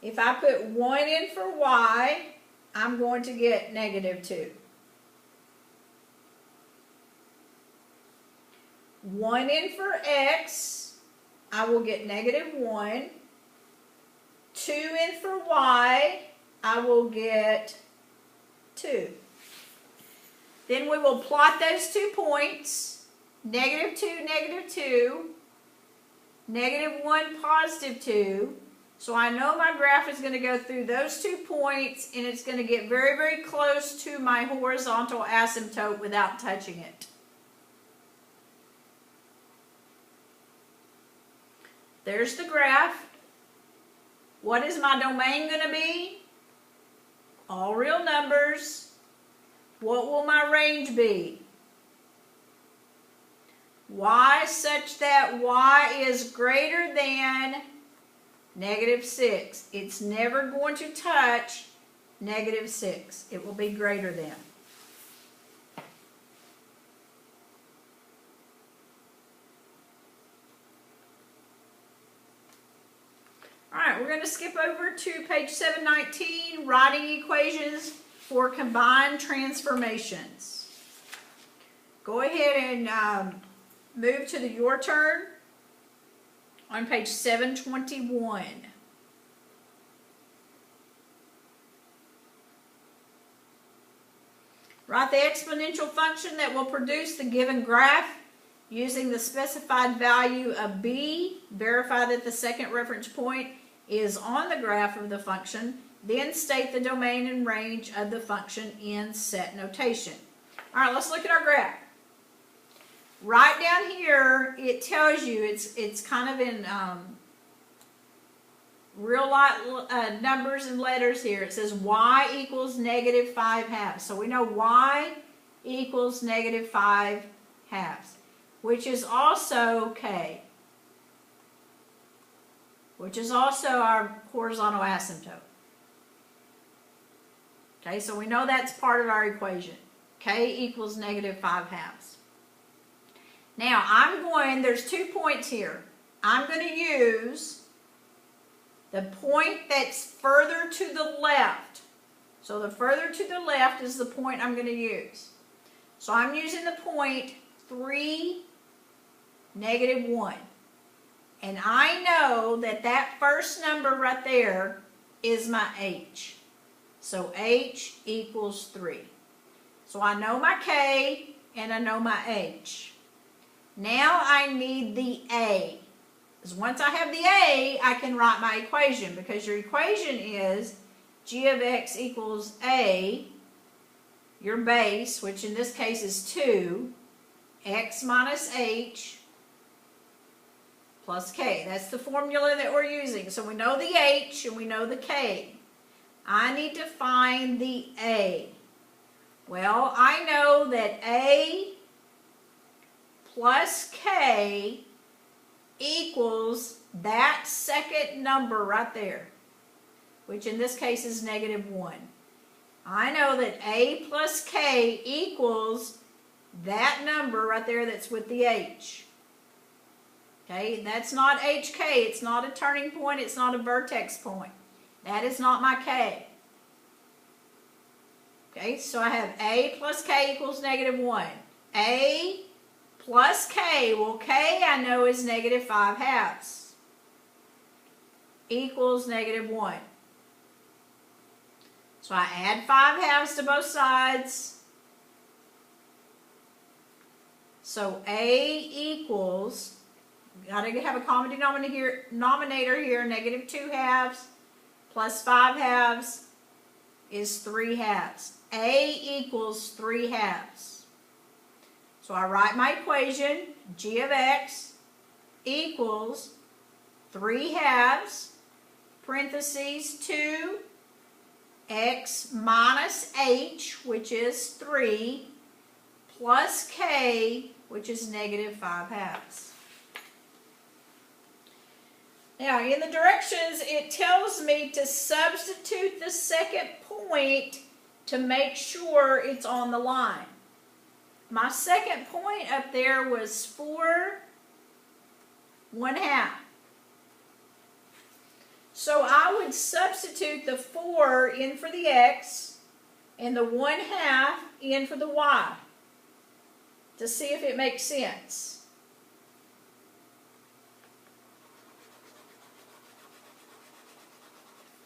If I put 1 in for y, I'm going to get -2. 1 in for x, I will get -1. 2 in for y, I will get 2. Then we will plot those 2 points, -2, -2, -1, +2. So I know my graph is going to go through those 2 points, and it's going to get very, very close to my horizontal asymptote without touching it. There's the graph. What is my domain going to be? All real numbers. What will my range be? Y such that y is greater than -6. It's never going to touch -6. It will be greater than. All right, we're going to skip over to page 719, writing equations for combined transformations. Go ahead and move to your turn on page 721. Write the exponential function that will produce the given graph using the specified value of b. Verify that the second reference point is on the graph of the function. Then state the domain and range of the function in set notation. All right, let's look at our graph. Right down here, it tells you, it's kind of in real light numbers and letters here. It says y equals -5/2. So we know y equals -5/2, which is also k, which is also our horizontal asymptote. Okay, so we know that's part of our equation. K equals -5/2. Now, there's 2 points here. I'm going to use the point that's further to the left. So the further to the left is the point I'm going to use. So I'm using the point 3, -1. And I know that that first number right there is my h. So h equals 3. So I know my k and I know my h. Now I need the a. Because once I have the a, I can write my equation, because your equation is g of x equals a, your base, which in this case is 2, x minus h plus k. That's the formula that we're using. So we know the h and we know the k. I need to find the a. Well, I know that a plus k equals that second number right there, which in this case is -1. I know that a plus k equals that number right there that's with the h. Okay, that's not hk, it's not a turning point, it's not a vertex point. That is not my k. Okay, so I have a plus k equals -1. A plus k, well, k I know is -5/2 equals -1. So I add 5/2 to both sides. So a equals, got to have a common denominator here, -2/2 plus 5/2 is 3/2. A equals 3/2. So I write my equation, g of x equals 3/2, parentheses 2, x minus h, which is 3, plus k, which is -5/2. Now, in the directions, it tells me to substitute the second point to make sure it's on the line. My second point up there was 4 1/2. So I would substitute the 4 in for the x and the 1/2 in for the y to see if it makes sense.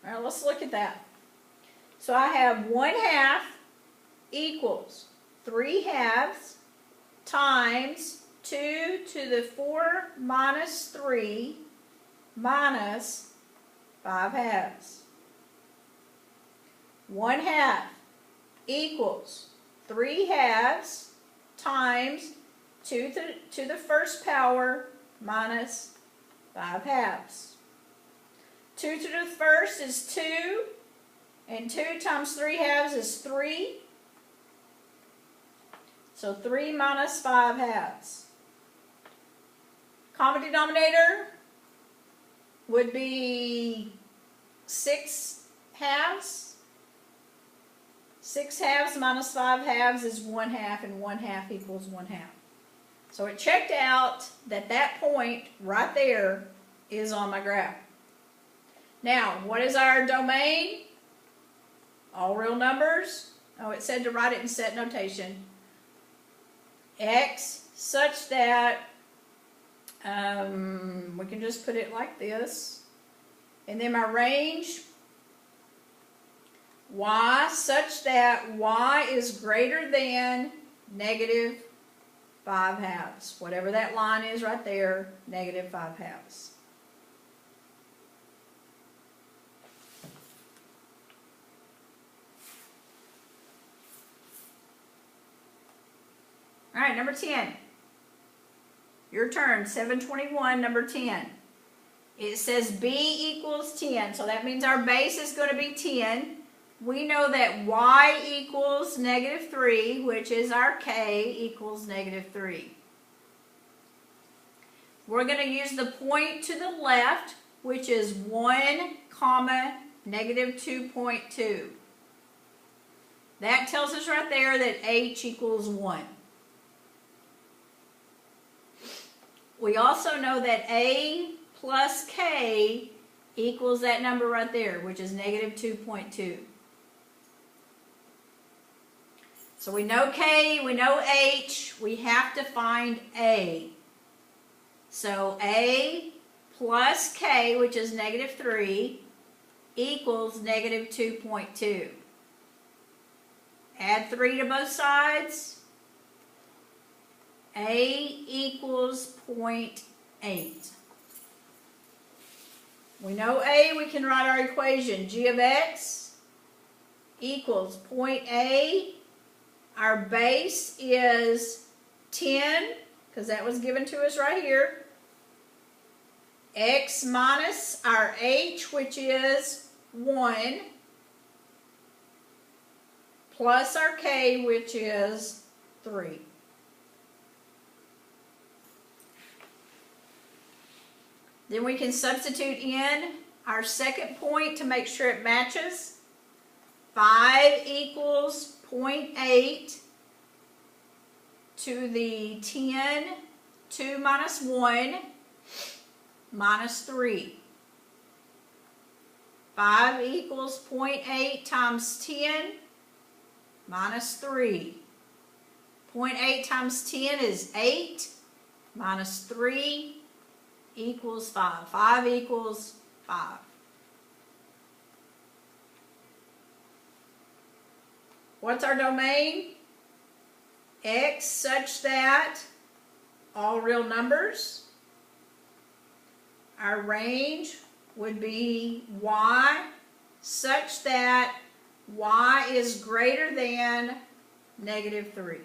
All right, let's look at that. So I have 1/2 equals 3/2 times 2 to the 4 minus 3 minus 5/2. 1/2 equals 3/2 times 2 to the first power minus 5/2. 2 to the first is 2, and 2 times 3/2 is 3. So 3 minus 5/2. Common denominator would be 6/2. 6/2 minus 5/2 is 1/2, and 1/2 equals 1/2. So it checked out that that point right there is on my graph. Now, what is our domain? All real numbers. Oh, it said to write it in set notation. X such that, we can just put it like this. And then my range, y such that y is greater than negative 5/2. Whatever that line is right there, negative 5/2. All right, number 10. Your turn, 721, number 10. It says b equals 10, so that means our base is going to be 10. We know that y equals negative 3, which is our k, equals negative 3. We're going to use the point to the left, which is 1, negative 2.2. That tells us right there that h equals 1. We also know that a plus k equals that number right there, which is negative 2.2. So we know k, we know h, we have to find a. So a plus k, which is negative 3, equals negative 2.2. Add 3 to both sides. A equals 0.8. We know a, we can write our equation. G of x equals 0.8. Our base is 10, because that was given to us right here. X minus our h, which is 1, plus our k, which is 3. Then we can substitute in our second point to make sure it matches. 5 equals 0.8 to the 10, 2 minus 1, minus 3. 5 equals 0.8 times 10, minus 3. 0.8 times 10 is 8, minus 3 equals 5. 5 equals 5. What's our domain? X such that all real numbers. Our range would be y such that y is greater than negative 3.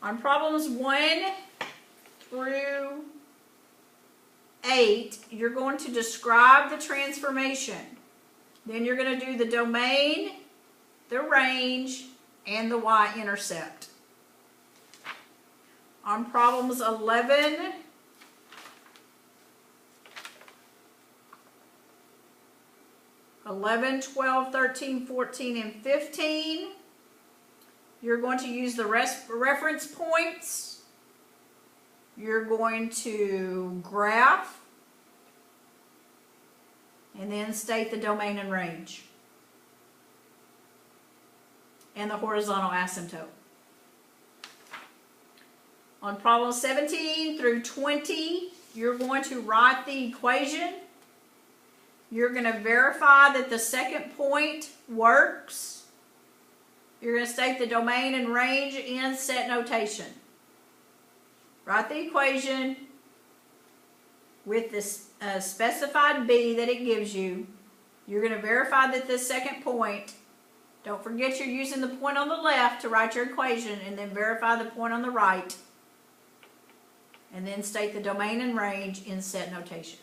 On problems 1 through 8, you're going to describe the transformation. Then you're going to do the domain, the range, and the y-intercept. On problems 11, 12, 13, 14, and 15, you're going to use the reference points you're going to graph and then state the domain and range and the horizontal asymptote. On problem 17 through 20, you're going to write the equation. You're going to verify that the second point works. You're going to state the domain and range in set notation. Write the equation with this specified b that it gives you. You're going to verify that the second point, don't forget you're using the point on the left to write your equation, and then verify the point on the right. And then state the domain and range in set notation.